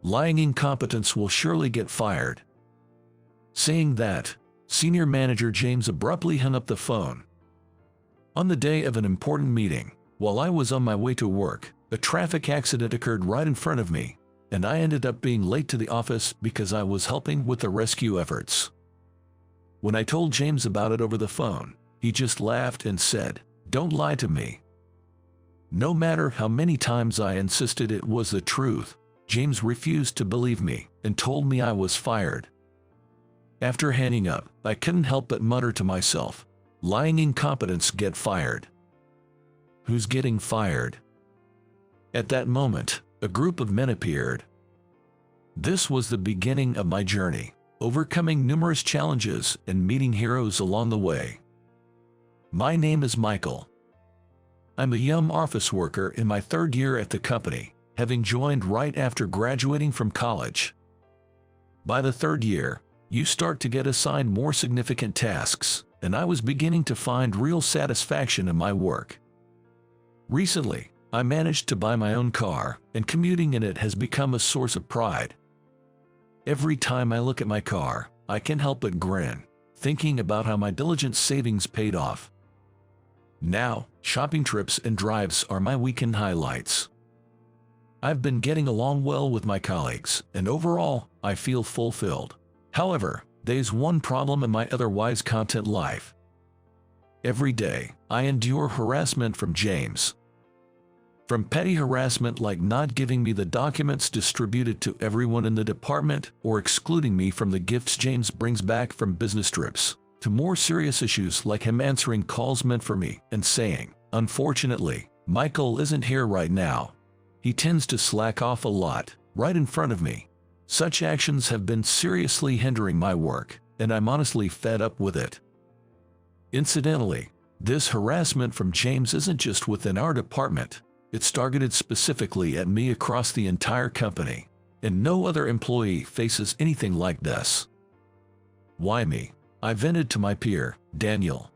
Lying incompetence will surely get fired." Saying that, Senior Manager James abruptly hung up the phone. On the day of an important meeting, while I was on my way to work, a traffic accident occurred right in front of me, and I ended up being late to the office because I was helping with the rescue efforts. When I told James about it over the phone, he just laughed and said, "Don't lie to me." No matter how many times I insisted it was the truth, James refused to believe me and told me I was fired. After hanging up, I couldn't help but mutter to myself, "Lying incompetence get fired." Who's getting fired? At that moment, a group of men appeared. This was the beginning of my journey, overcoming numerous challenges and meeting heroes along the way. My name is Michael. I'm a young office worker in my third year at the company, having joined right after graduating from college. By the third year, you start to get assigned more significant tasks, and I was beginning to find real satisfaction in my work. Recently, I managed to buy my own car, and commuting in it has become a source of pride. Every time I look at my car, I can't help but grin, thinking about how my diligent savings paid off. Now, shopping trips and drives are my weekend highlights. I've been getting along well with my colleagues, and overall, I feel fulfilled. However, there's one problem in my otherwise content life. Every day, I endure harassment from James. From petty harassment like not giving me the documents distributed to everyone in the department or excluding me from the gifts James brings back from business trips, to more serious issues like him answering calls meant for me and saying, "Unfortunately, Michael isn't here right now." He tends to slack off a lot, right in front of me. Such actions have been seriously hindering my work, and I'm honestly fed up with it. Incidentally, this harassment from James isn't just within our department. It's targeted specifically at me across the entire company, and no other employee faces anything like this. Why me? I vented to my peer, Daniel.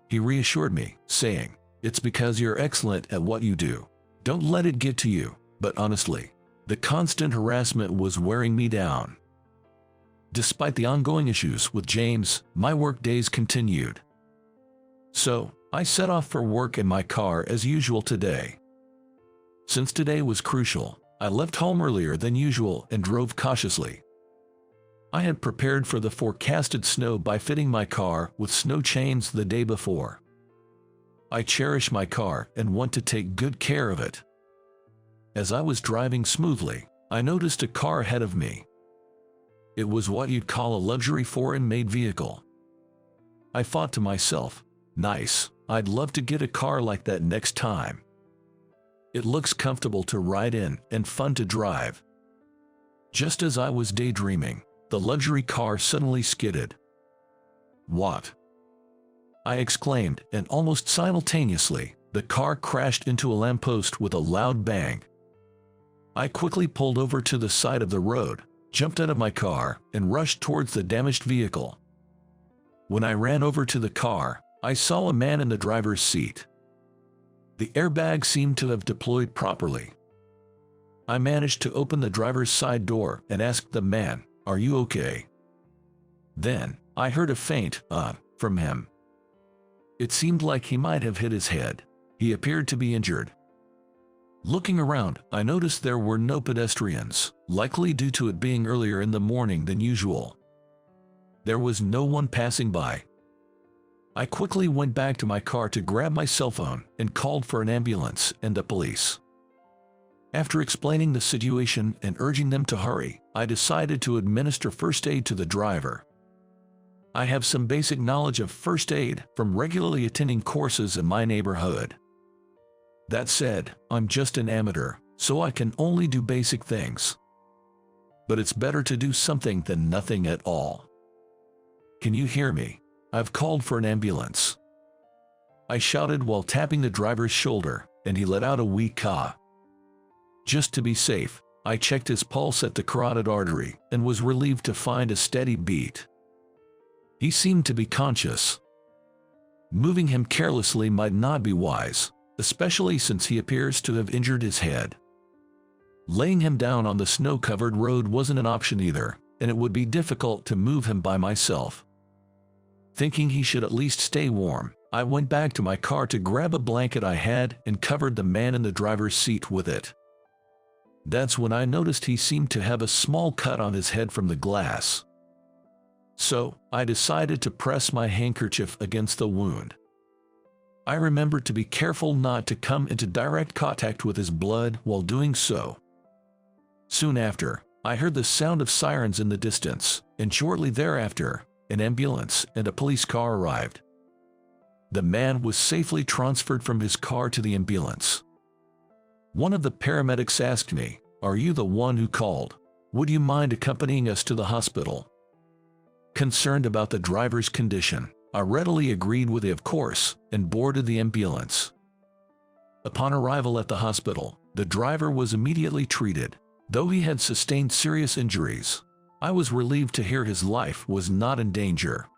He reassured me, saying, "It's because you're excellent at what you do. Don't let it get to you." But honestly, the constant harassment was wearing me down. Despite the ongoing issues with James, my work days continued. So, I set off for work in my car as usual today. Since today was crucial, I left home earlier than usual and drove cautiously. I had prepared for the forecasted snow by fitting my car with snow chains the day before. I cherish my car and want to take good care of it. As I was driving smoothly, I noticed a car ahead of me. It was what you'd call a luxury foreign-made vehicle. I thought to myself, "Nice, I'd love to get a car like that next time. It looks comfortable to ride in and fun to drive." Just as I was daydreaming, the luxury car suddenly skidded. "What?" I exclaimed, and almost simultaneously, the car crashed into a lamppost with a loud bang. I quickly pulled over to the side of the road, jumped out of my car, and rushed towards the damaged vehicle. When I ran over to the car, I saw a man in the driver's seat. The airbag seemed to have deployed properly. I managed to open the driver's side door and asked the man, "Are you okay?" Then, I heard a faint, from him. It seemed like he might have hit his head. He appeared to be injured. Looking around, I noticed there were no pedestrians, likely due to it being earlier in the morning than usual. There was no one passing by. I quickly went back to my car to grab my cell phone and called for an ambulance and the police. After explaining the situation and urging them to hurry, I decided to administer first aid to the driver. I have some basic knowledge of first aid from regularly attending courses in my neighborhood. That said, I'm just an amateur, so I can only do basic things. But it's better to do something than nothing at all. "Can you hear me? I've called for an ambulance." I shouted while tapping the driver's shoulder, and he let out a wee caw. Just to be safe, I checked his pulse at the carotid artery and was relieved to find a steady beat. He seemed to be conscious. Moving him carelessly might not be wise, especially since he appears to have injured his head. Laying him down on the snow-covered road wasn't an option either, and it would be difficult to move him by myself. Thinking he should at least stay warm, I went back to my car to grab a blanket I had and covered the man in the driver's seat with it. That's when I noticed he seemed to have a small cut on his head from the glass. So, I decided to press my handkerchief against the wound. I remembered to be careful not to come into direct contact with his blood while doing so. Soon after, I heard the sound of sirens in the distance, and shortly thereafter, an ambulance and a police car arrived. The man was safely transferred from his car to the ambulance. One of the paramedics asked me, "Are you the one who called? Would you mind accompanying us to the hospital?" Concerned about the driver's condition, I readily agreed with it, of course, and boarded the ambulance. Upon arrival at the hospital, the driver was immediately treated. Though he had sustained serious injuries, I was relieved to hear his life was not in danger.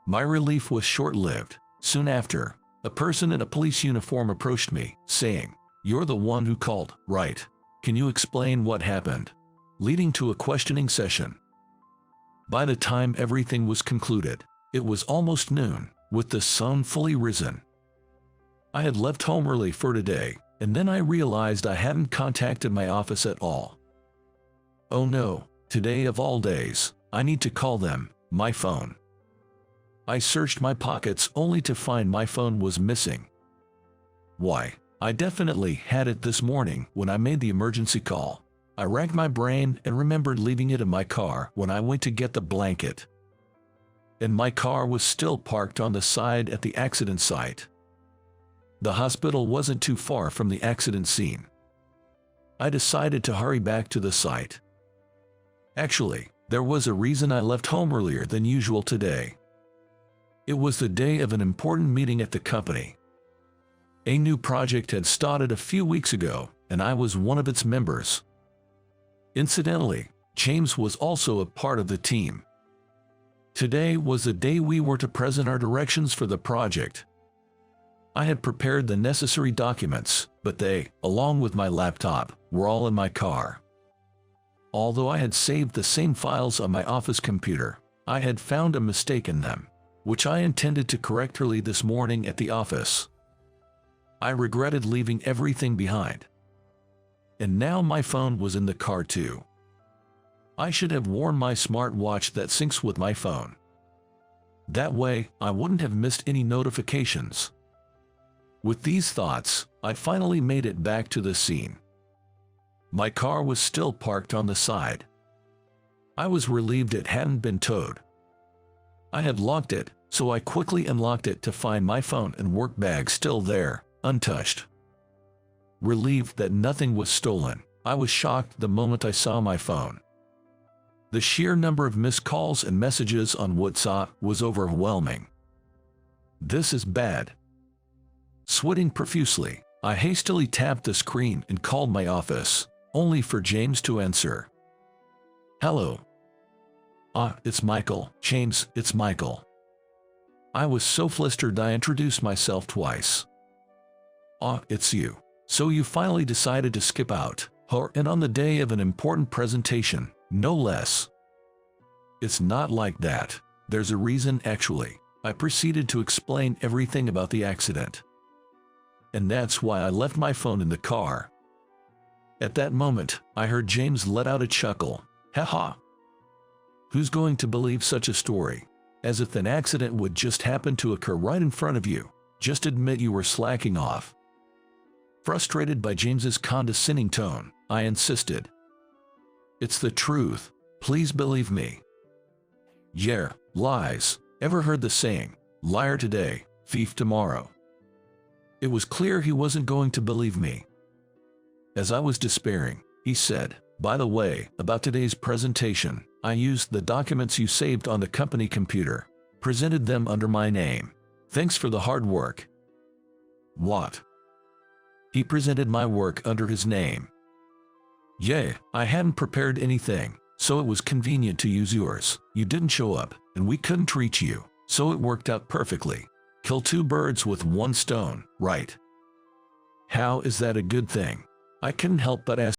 My relief was short-lived. Soon after, a person in a police uniform approached me, saying, "You're the one who called, right? Can you explain what happened?" Leading to a questioning session. By the time everything was concluded, it was almost noon, with the sun fully risen. I had left home early for today, and then I realized I hadn't contacted my office at all. Oh no, today of all days, I need to call them, my phone. I searched my pockets only to find my phone was missing. Why, I definitely had it this morning when I made the emergency call. I racked my brain and remembered leaving it in my car when I went to get the blanket. And my car was still parked on the side at the accident site. The hospital wasn't too far from the accident scene. I decided to hurry back to the site. Actually, there was a reason I left home earlier than usual today. It was the day of an important meeting at the company. A new project had started a few weeks ago, and I was one of its members. Incidentally, James was also a part of the team. Today was the day we were to present our directions for the project. I had prepared the necessary documents, but they, along with my laptop, were all in my car. Although I had saved the same files on my office computer, I had found a mistake in them, which I intended to correct early this morning at the office. I regretted leaving everything behind. And now my phone was in the car too. I should have worn my smartwatch that syncs with my phone. That way, I wouldn't have missed any notifications. With these thoughts, I finally made it back to the scene. My car was still parked on the side. I was relieved it hadn't been towed. I had locked it, so I quickly unlocked it to find my phone and work bag still there, untouched. Relieved that nothing was stolen, I was shocked the moment I saw my phone. The sheer number of missed calls and messages on WhatsApp was overwhelming. This is bad. Sweating profusely, I hastily tapped the screen and called my office, only for James to answer. "Hello." It's Michael." "James, it's Michael." I was so flustered I introduced myself twice. It's you. So you finally decided to skip out, and on the day of an important presentation, no less." "It's not like that. There's a reason actually." I proceeded to explain everything about the accident. "And that's why I left my phone in the car." At that moment, I heard James let out a chuckle. "Ha ha. Who's going to believe such a story? As if an accident would just happen to occur right in front of you. Just admit you were slacking off." Frustrated by James's condescending tone, I insisted. "It's the truth. Please believe me." "Yeah, lies. Ever heard the saying, liar today, thief tomorrow?" It was clear he wasn't going to believe me. As I was despairing, he said, "By the way, about today's presentation, I used the documents you saved on the company computer, presented them under my name. Thanks for the hard work." "What?" "He presented my work under his name." "Yeah, I hadn't prepared anything, so it was convenient to use yours. You didn't show up, and we couldn't reach you, so it worked out perfectly. Kill two birds with one stone, right? How is that a good thing?" I couldn't help but ask